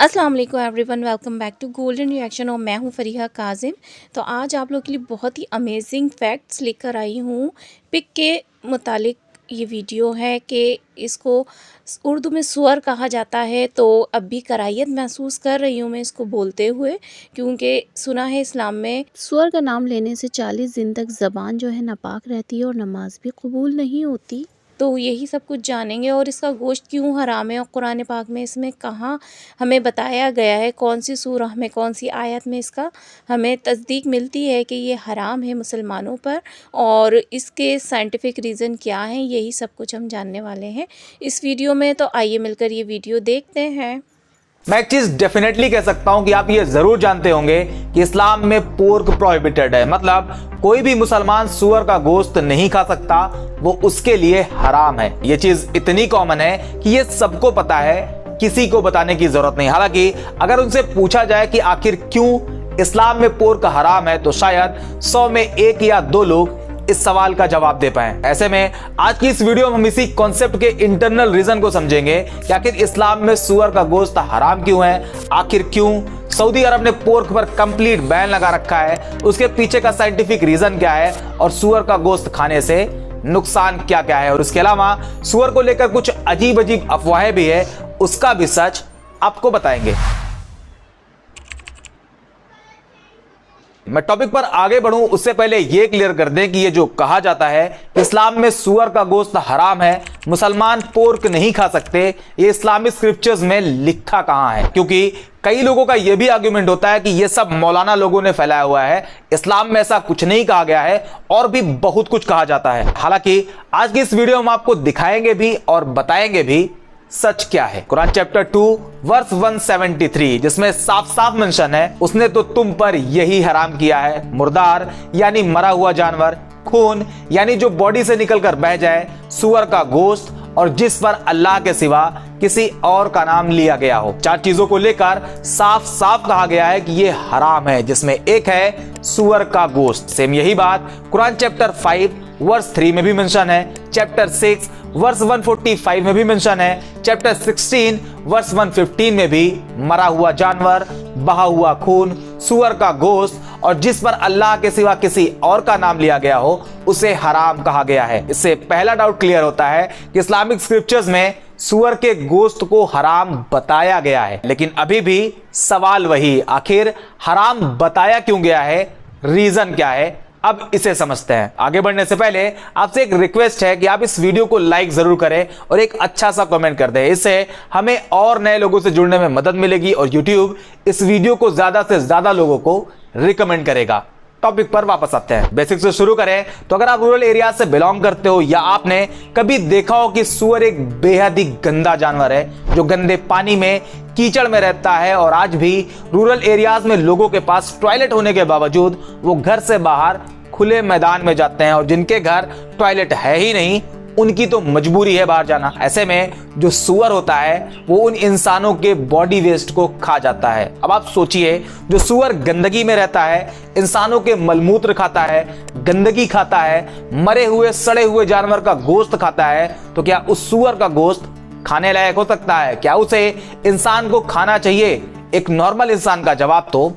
अस्सलाम वालेकुम everyone, welcome back to Golden Reaction और मैं हूं फरीहा काजिम। तो आज आप लोग के लिए बहुत ही अमेजिंग फैक्ट्स लेकर आई हूं। पिग के मुतालिक ये वीडियो है कि इसको उर्दू में सुअर कहा जाता है। तो अब भी कराहियत महसूस कर रही हूँ मैं इसको बोलते हुए, क्योंकि सुना है इस्लाम में सुअर का नाम लेने से 40 दिन तक ज़बान जो है नापाक रहती है और नमाज भी कबूल नहीं होती। तो यही सब कुछ जानेंगे और इसका गोश्त क्यों हराम है और कुरान पाक में इसमें कहाँ हमें बताया गया है, कौन सी सूरह में, कौन सी आयत में इसका हमें तस्दीक मिलती है कि ये हराम है मुसलमानों पर, और इसके साइंटिफिक रीज़न क्या हैं, यही सब कुछ हम जानने वाले हैं इस वीडियो में। तो आइए मिलकर ये वीडियो देखते हैं। मैं एक चीज डेफिनेटली कह सकता हूं कि आप ये जरूर जानते होंगे कि इस्लाम में पोर्क प्रोहिबिटेड है, मतलब कोई भी मुसलमान सुअर का गोश्त नहीं खा सकता, वो उसके लिए हराम है। ये चीज इतनी कॉमन है कि ये सबको पता है, किसी को बताने की जरूरत नहीं। हालांकि अगर उनसे पूछा जाए कि आखिर क्यों इस्लाम में पोर्क हराम है, तो शायद 100 में 1 या 2 लोग इस सवाल का जवाब दे पाए। ऐसे में आज की इस वीडियो में हम इसी कॉन्सेप्ट के इंटरनल रीजन को समझेंगे कि आखिर इस्लाम में सुअर का गोश्त हराम क्यों है, आखिर क्यों सऊदी अरब ने पोर्क पर कंप्लीट बैन लगा रखा है, उसके पीछे का साइंटिफिक रीजन क्या है, और सुअर का गोश्त खाने से नुकसान क्या क्या है। और इसके अलावा सुअर को लेकर कुछ अजीब अजीब अफवाहें भी है, उसका भी सच आपको बताएंगे। मैं टॉपिक पर आगे बढ़ूं उससे पहले यह क्लियर कर दें कि ये जो कहा जाता है इस्लाम में सुअर का गोश्त हराम है, मुसलमान पोर्क नहीं खा सकते, ये इस्लामिक स्क्रिप्चर्स में लिखा कहां है? क्योंकि कई लोगों का यह भी आर्गुमेंट होता है कि यह सब मौलाना लोगों ने फैलाया हुआ है, इस्लाम में ऐसा कुछ नहीं कहा गया है और भी बहुत कुछ कहा जाता है। हालांकि आज की इस वीडियो में हम आपको दिखाएंगे भी और बताएंगे भी सच क्या है। कुरान चैप्टर 2 वर्स 173, जिसमें साफ साफ मेंशन है, उसने तो तुम पर यही हराम किया है, मुर्दार यानी मरा हुआ जानवर, खून यानी जो बॉडी से निकलकर बह जाए, सुअर का गोश्त, और जिस पर अल्लाह के सिवा किसी और का नाम लिया गया हो। 4 चीजों को लेकर साफ साफ कहा गया है कि यह हराम है, जिसमें एक है सुअर का गोश्त। सेम यही बात कुरान चैप्टर 5 वर्स 3 में भी मेंशन है, चैप्टर 6 वर्स 145 में भी मेंशन है, चैप्टर 16 वर्स 115 में भी मरा हुआ जानवर, बहा हुआ खून, सुअर का गोश्त और जिस पर अल्लाह के सिवा किसी और का नाम लिया गया हो उसे हराम कहा गया है। इससे पहला डाउट क्लियर होता है कि इस्लामिक स्क्रिप्चर्स में सुअर के गोश्त को हराम बताया गया है, लेकिन अभी भी सवाल वही, आखिर हराम बताया क्यों गया है, रीजन क्या है, अब इसे समझते हैं। आगे बढ़ने से पहले आपसे एक रिक्वेस्ट है कि आप इस वीडियो को लाइक जरूर करें और एक अच्छा सा कमेंट कर दें, इससे हमें और नए लोगों से जुड़ने में मदद मिलेगी और YouTube इस वीडियो को ज्यादा से ज्यादा लोगों को रिकमेंड करेगा। टॉपिक पर वापस आते हैं, बेसिक से शुरू करें तो अगर आप रूरल एरिया से बिलोंग करते हो या आपने कभी देखा हो कि सुअर एक बेहद ही गंदा जानवर है जो गंदे पानी में, कीचड़ में रहता है, और आज भी रूरल एरियाज में लोगों के पास टॉयलेट होने के बावजूद वो घर से बाहर खुले मैदान में जाते हैं, और जिनके घर टॉयलेट है ही नहीं उनकी तो मजबूरी है बाहर जाना। ऐसे में जो सुअर होता है वो उन इंसानों के बॉडी वेस्ट को खा जाता है। अब आप सोचिए, जो सुअर गंदगी में रहता है, इंसानों के मलमूत्र खाता है, गंदगी खाता है, मरे हुए सड़े हुए जानवर का गोश्त खाता है, तो क्या उस सुअर का गोश्त खाने लायक हो सकता है? क्या उसे इंसान को खाना चाहिए? एक नॉर्मल इंसान का जवाब तो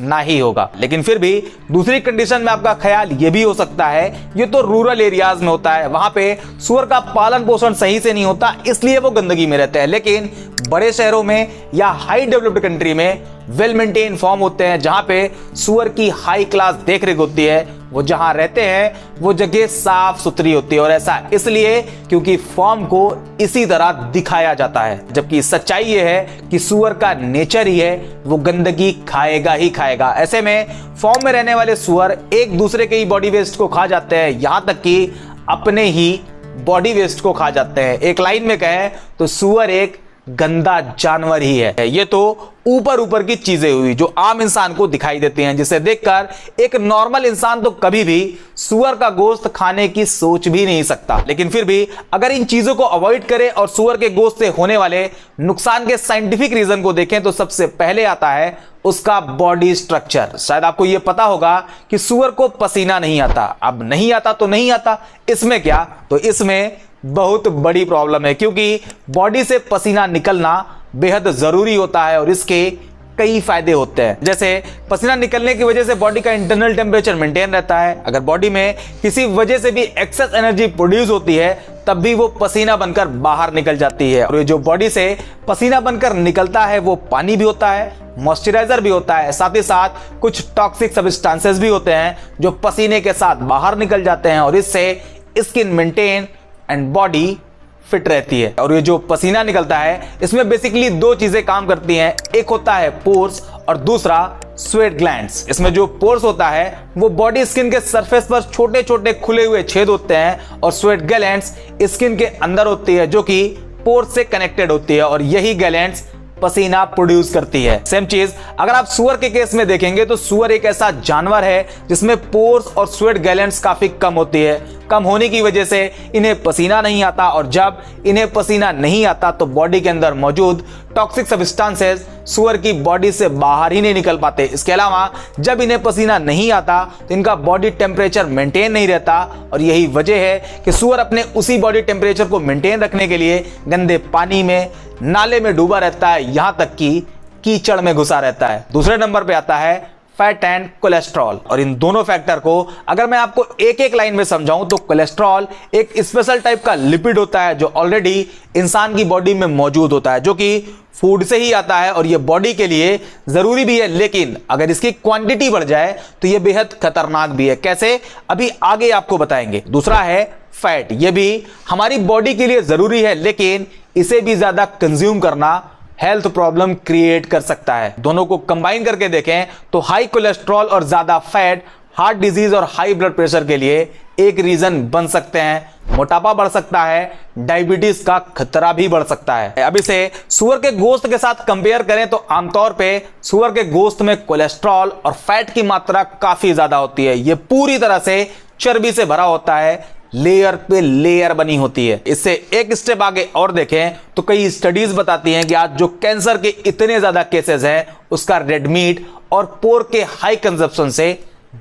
ना ही होगा। लेकिन फिर भी दूसरी कंडीशन में आपका ख्याल यह भी हो सकता है, ये तो रूरल एरियाज में होता है, वहां पे सुअर का पालन पोषण सही से नहीं होता, इसलिए वो गंदगी में रहते हैं। लेकिन बड़े शहरों में या हाई डेवलप्ड कंट्री में वेल मेंटेन फार्म होते हैं, जहां पे सुअर की हाई क्लास देखरेख होती है, वो जहां रहते हैं वो जगह साफ सुथरी होती है, और ऐसा इसलिए क्योंकि फार्म को इसी तरह दिखाया जाता है। जबकि सच्चाई ये है कि सुअर का नेचर ही है, वो गंदगी खाएगा ही खाएगा। ऐसे में फार्म में रहने वाले सुअर एक दूसरे के ही बॉडी वेस्ट को खा जाते हैं, यहां तक कि अपने ही बॉडी वेस्ट को खा जाते हैं। एक लाइन में कहें तो सुअर एक गंदा जानवर ही है। ये तो ऊपर ऊपर की चीजें हुई जो आम इंसान को दिखाई देती हैं, जिसे देखकर एक नॉर्मल इंसान तो कभी भी सुअर का गोश्त खाने की सोच भी नहीं सकता। लेकिन फिर भी अगर इन चीजों को अवॉइड करें और सुअर के गोश्त से होने वाले नुकसान के साइंटिफिक रीजन को देखें तो सबसे पहले आता है उसका बॉडी स्ट्रक्चर। शायद आपको यह पता होगा कि सुअर को पसीना नहीं आता। अब नहीं आता तो नहीं आता, इसमें क्या? तो इसमें बहुत बड़ी प्रॉब्लम है, क्योंकि बॉडी से पसीना निकलना बेहद जरूरी होता है और इसके कई फायदे होते हैं। जैसे पसीना निकलने की वजह से बॉडी का इंटरनल टेम्परेचर मेंटेन रहता है। अगर बॉडी में किसी वजह से भी एक्सेस एनर्जी प्रोड्यूस होती है तब भी वो पसीना बनकर बाहर निकल जाती है। और ये जो बॉडी से पसीना बनकर निकलता है वो पानी भी होता है, मॉइस्चराइजर भी होता है, साथ ही साथ कुछ टॉक्सिक सब्सटेंसेस भी होते हैं जो पसीने के साथ बाहर निकल जाते हैं और इससे skin maintain and body fit रहती है। और ये जो पसीना निकलता है इसमें बेसिकली दो चीजें काम करती हैं, एक होता है पोर्स और दूसरा स्वेट ग्लैंड्स। इसमें जो पोर्स होता है वो बॉडी स्किन के सरफेस पर छोटे छोटे खुले हुए छेद होते हैं और स्वेट ग्लैंड्स स्किन के अंदर होती है जो कि पोर्स से कनेक्टेड होती है और यही ग्लैंड्स पसीना प्रोड्यूस करती है। सेम चीज अगर आप सुअर के केस में देखेंगे तो सुअर एक ऐसा जानवर है जिसमें पोर्स और स्वेट ग्लैंड्स काफी कम होती है। कम होने की वजह से इन्हें पसीना नहीं आता और जब इन्हें पसीना नहीं आता तो बॉडी के अंदर मौजूद टॉक्सिक सब्सटेंसेस सुअर की बॉडी से बाहर ही नहीं निकल पाते। इसके अलावा जब इन्हें पसीना नहीं आता तो इनका बॉडी टेम्परेचर मेंटेन नहीं रहता और यही वजह है कि सुअर अपने उसी बॉडी टेम्परेचर को मेंटेन रखने के लिए गंदे पानी में, नाले में डूबा रहता है, यहां तक कि कीचड़ में घुसा रहता है। दूसरे नंबर पे आता है फैट एंड कोलेस्ट्रॉल और इन दोनों फैक्टर को अगर मैं आपको एक एक लाइन में समझाऊं तो कोलेस्ट्रॉल एक स्पेशल टाइप का लिपिड होता है जो ऑलरेडी इंसान की बॉडी में मौजूद होता है, जो कि फूड से ही आता है और ये बॉडी के लिए जरूरी भी है, लेकिन अगर इसकी क्वांटिटी बढ़ जाए तो ये बेहद खतरनाक भी है। कैसे, अभी आगे आपको बताएंगे। दूसरा है फैट, ये भी हमारी बॉडी के लिए जरूरी है लेकिन इसे भी ज्यादा कंज्यूम करना हेल्थ प्रॉब्लम क्रिएट कर सकता है। दोनों को कंबाइन करके देखें तो हाई कोलेस्ट्रॉल और ज्यादा फैट हार्ट डिजीज और हाई ब्लड प्रेशर के लिए एक रीजन बन सकते हैं। मोटापा बढ़ सकता है, डायबिटीज का खतरा भी बढ़ सकता है। अब इसे सुअर के गोश्त के साथ कंपेयर करें तो आमतौर पे सुअर के गोश्त में कोलेस्ट्रॉल और फैट की मात्रा काफी ज्यादा होती है। यह पूरी तरह से चर्बी से भरा होता है, लेयर पे लेयर बनी होती है। इससे एक स्टेप आगे और देखें तो कई स्टडीज बताती हैं कि आज जो कैंसर के इतने ज्यादा केसेस हैं उसका रेड मीट और पोर्क के हाई कंजप्शन से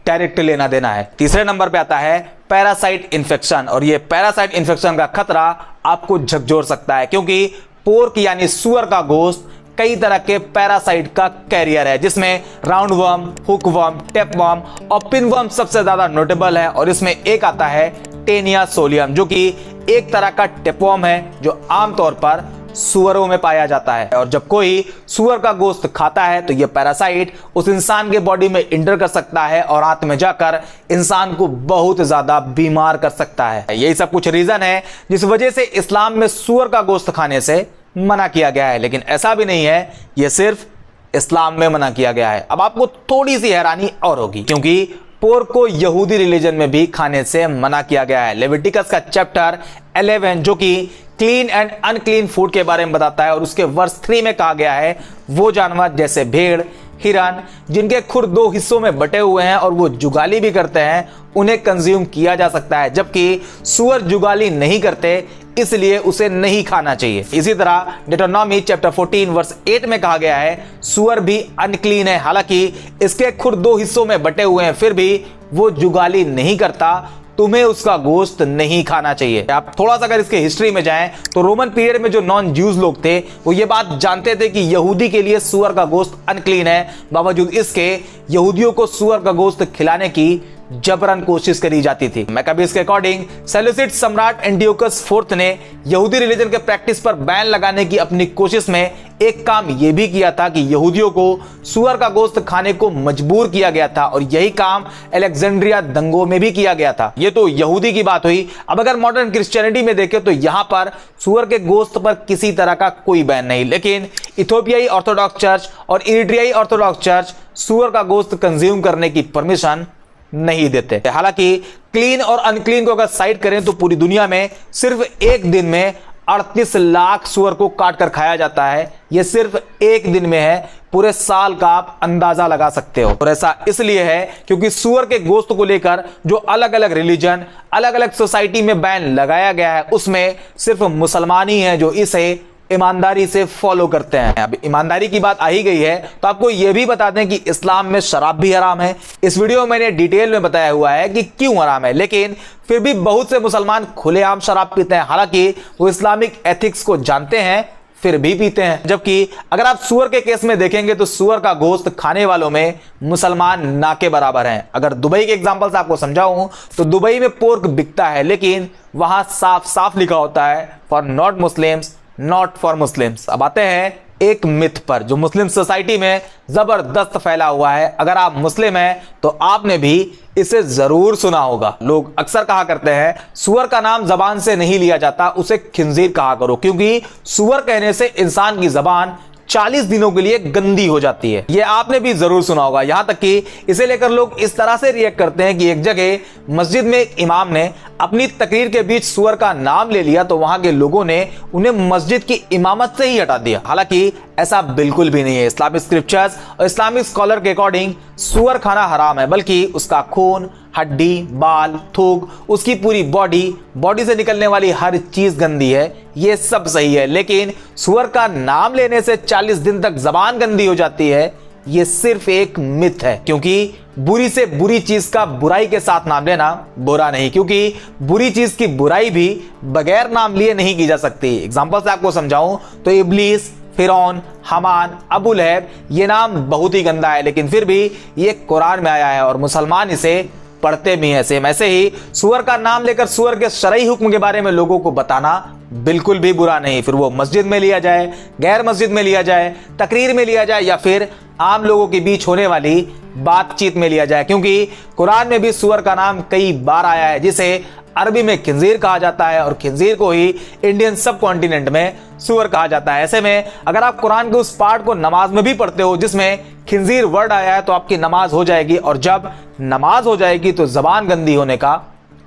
डायरेक्ट लेना देना है। तीसरे नंबर पे आता है पैरासाइट इंफेक्शन और ये पैरासाइट इंफेक्शन का खतरा आपको झकझोर सकता है क्योंकि पोर्क यानी सुअर का गोश्त कई तरह के पैरासाइट का कैरियर है जिसमें round worm, hook worm, tape worm और पिन वर्म सबसे ज्यादा नोटेबल है। और इसमें एक आता है टेनिया सोलियम जो कि एक तरह का टेपवर्म है जो आमतौर पर सुअरों में पाया जाता है। और जब कोई सुअर का गोश्त खाता है तो यह पैरासाइट उस इंसान के बॉडी में इंटर कर सकता है और रात में जाकर इंसान को बहुत ज्यादा बीमार कर सकता है। यही सब कुछ रीजन है जिस वजह से इस्लाम में सुअर का गोश्त खाने से मना किया गया है, लेकिन ऐसा भी नहीं है यह सिर्फ इस्लाम में मना किया गया है। अब आपको थोड़ी सी हैरानी और होगी क्योंकि पोर्क को यहूदी रिलीजन में भी खाने से मना किया गया है। लेविटिकस का चैप्टर 11 जो कि क्लीन एंड अनक्लीन फूड के बारे में बताता है और उसके वर्स 3 में कहा गया है वो जानवर जैसे भेड़, हिरन जिनके खुर दो हिस्सों में बटे हुए हैं और वो जुगाली भी करते हैं उन्हें कंज्यूम किया जा सकता है, जबकि सुअर जुगाली नहीं करते इसलिए उसे नहीं खाना चाहिए। इसी तरह डिटरोनॉमी चैप्टर 14 वर्स 8 में कहा गया है सुअर भी अनक्लीन है, हालांकि इसके खुर दो हिस्सों में बटे हुए हैं फिर भी वो जुगाली नहीं करता, तुम्हें उसका गोश्त नहीं खाना चाहिए। आप थोड़ा सा अगर इसके हिस्ट्री में जाएं तो रोमन पीरियड में जो नॉन ज्यूज लोग थे वो ये बात जानते थे कि यहूदी के लिए सुअर का गोश्त अनक्लीन है, बावजूद इसके यहूदियों को सुअर का गोश्त खिलाने की जबरन कोशिश करी जाती थी। मैकाबीज के अकॉर्डिंग सेल्यूसिड सम्राट एंटियोकस IV ने यहूदी रिलीजन के प्रैक्टिस पर बैन लगाने की अपनी कोशिश में एक काम यह भी किया था कि यहूदियों को सुअर का गोश्त खाने को मजबूर किया गया था और यही काम अलेक्जेंड्रिया दंगों में भी किया गया था। ये तो यहूदी की बात हुई। अब अगर मॉडर्न क्रिश्चियनिटी में देखें तो यहां पर सुअर के गोश्त पर किसी तरह का कोई बैन नहीं, लेकिन इथोपियाई ऑर्थोडॉक्स चर्च और इरिट्रियाई ऑर्थोडॉक्स चर्च सुअर का गोश्त कंज्यूम करने की परमिशन नहीं देते। हालांकि क्लीन और अनक्लीन को अगर साइड करें तो पूरी दुनिया में सिर्फ एक दिन में 38 लाख सुअर को काट कर खाया जाता है। यह सिर्फ एक दिन में है, पूरे साल का आप अंदाजा लगा सकते हो। और ऐसा इसलिए है क्योंकि सुअर के गोश्त को लेकर जो अलग अलग रिलीजन, अलग अलग सोसाइटी में बैन लगाया गया है उसमें सिर्फ मुसलमान ही हैं जो इसे ईमानदारी से फॉलो करते हैं। अब ईमानदारी की बात आ ही गई है तो आपको यह भी बता दें कि इस्लाम में शराब भी हराम है। इस वीडियो में मैंने डिटेल में बताया हुआ है कि क्यों हराम है, लेकिन फिर भी बहुत से मुसलमान खुलेआम शराब पीते हैं। हालांकि वो इस्लामिक एथिक्स को जानते हैं फिर भी पीते हैं। जबकि अगर आप सुअर के केस में देखेंगे तो सुअर का गोश्त खाने वालों में मुसलमान ना के बराबर हैं। अगर दुबई के एग्जांपल से आपको समझाऊं तो दुबई में पोर्क बिकता है, लेकिन वहां साफ साफ लिखा होता है for not Muslims, not for Muslims. अब आते हैं एक मिथ पर जो मुस्लिम सोसाइटी में जबरदस्त फैला हुआ है। अगर आप मुस्लिम हैं तो आपने भी इसे जरूर सुना होगा। लोग अक्सर कहा करते हैं सुअर का नाम जबान से नहीं लिया जाता, उसे खिंजीर कहा करो, क्योंकि सुअर कहने से इंसान की जबान 40 दिनों के लिए गंदी हो जाती है। यह आपने भी जरूर सुना होगा। यहां तक कि इसे लेकर लोग इस तरह से रिएक्ट करते हैं कि एक जगह मस्जिद में एक इमाम ने अपनी तकरीर के बीच सुअर का नाम ले लिया तो वहां के लोगों ने उन्हें मस्जिद की इमामत से ही हटा दिया। हालांकि ऐसा बिल्कुल भी नहीं है। इस्लामिक स्क्रिप्चर्स और इस्लामिक स्कॉलर के अकॉर्डिंग सुअर खाना हराम है, बल्कि उसका खून, हड्डी, बाल, थूक, उसकी पूरी बॉडी से निकलने वाली हर चीज गंदी है। ये सब सही है, लेकिन सुअर का नाम लेने से 40 दिन तक जबान गंदी हो जाती है, ये सिर्फ एक मिथ है। क्योंकि बुरी से बुरी चीज का बुराई के साथ नाम लेना बुरा नहीं, क्योंकि बुरी चीज की बुराई भी बगैर नाम लिए नहीं की जा सकती। एग्जांपल से आपको समझाऊं तो इब्लीस, फिरौन, हमान, अबू लहब, ये नाम बहुत ही गंदा है, लेकिन फिर भी ये कुरान में आया है और मुसलमान इसे पढ़ते भी हैं। सेम ऐसे ही सुअर का नाम लेकर सुअर के शरई हुक्म के बारे में लोगों को बताना बिल्कुल भी बुरा नहीं। फिर वो मस्जिद में लिया जाए, गैर मस्जिद में लिया जाए, तकरीर में लिया जाए या फिर आम लोगों के बीच होने वाली बातचीत में लिया जाए, क्योंकि कुरान में भी सुअर का नाम कई बार आया है, जिसे अरबी में खिंजीर कहा जाता है और खिंजीर को ही इंडियन सब कॉन्टिनेंट में सुअर कहा जाता है। ऐसे में अगर आप कुरान के उस पार्ट को नमाज में भी पढ़ते हो जिसमें खिंजीर वर्ड आया है तो आपकी नमाज हो जाएगी, और जब नमाज हो जाएगी तो जबान गंदी होने का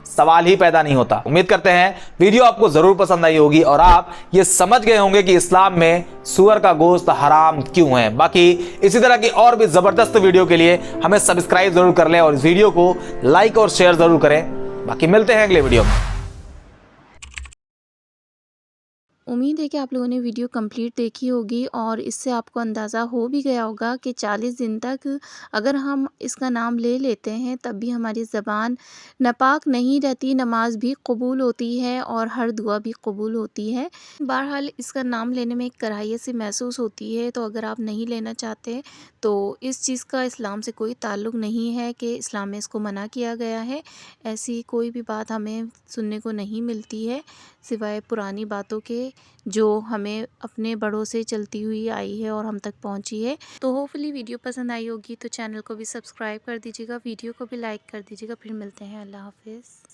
सवाल ही पैदा नहीं होता। उम्मीद करते हैं वीडियो आपको जरूर पसंद आई होगी और आप ये समझ गए होंगे कि इस्लाम में सुअर का गोश्त हराम क्यों है। बाकी इसी तरह की और भी जबरदस्त वीडियो के लिए हमें सब्सक्राइब जरूर कर लें और इस वीडियो को लाइक और शेयर जरूर करें। बाकी मिलते हैं अगले वीडियो में। उम्मीद है कि आप लोगों ने वीडियो कंप्लीट देखी होगी और इससे आपको अंदाज़ा हो भी गया होगा कि 40 दिन तक अगर हम इसका नाम ले लेते हैं तब भी हमारी ज़बान नापाक नहीं रहती, नमाज भी कबूल होती है और हर दुआ भी कबूल होती है। बहरहाल इसका नाम लेने में एक कराहियत सी महसूस होती है, तो अगर आप नहीं लेना चाहते तो इस चीज़ का इस्लाम से कोई ताल्लुक़ नहीं है कि इस्लाम में इसको मना किया गया है। ऐसी कोई भी बात हमें सुनने को नहीं मिलती है सिवाय पुरानी बातों के, जो हमें अपने बड़ों से चलती हुई आई है और हम तक पहुंची है। तो होपफुली वीडियो पसंद आई होगी तो चैनल को भी सब्सक्राइब कर दीजिएगा, वीडियो को भी लाइक कर दीजिएगा। फिर मिलते हैं, अल्लाह हाफिज़।